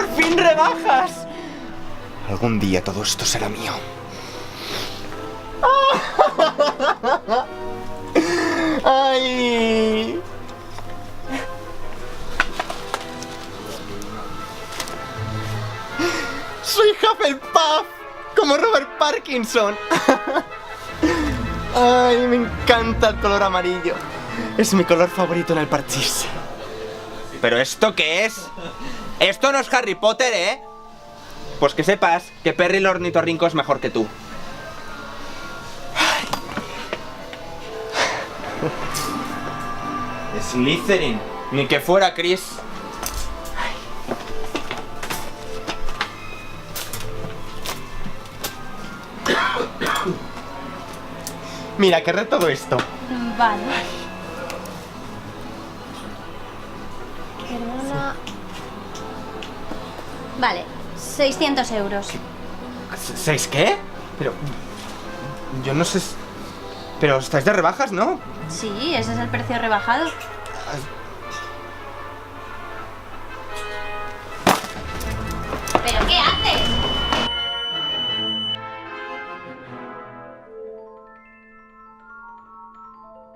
¡Por fin rebajas! Algún día todo esto será mío. ¡Ay! ¡Soy Hufflepuff! ¡Como Robert Parkinson! ¡Ay, me encanta el color amarillo! Es mi color favorito en el parchís. ¿Pero esto qué es? Esto no es Harry Potter, ¿eh? Pues que sepas que Perry el ornitorrinco es mejor que tú. Slytherin, ni que fuera Chris. Mira, querré todo esto. Vale. Perdona. Vale, 600 euros. ¿Seis qué? Pero... yo no sé... Pero estáis de rebajas, ¿no? Sí, ese es el precio rebajado. ¿Pero qué haces?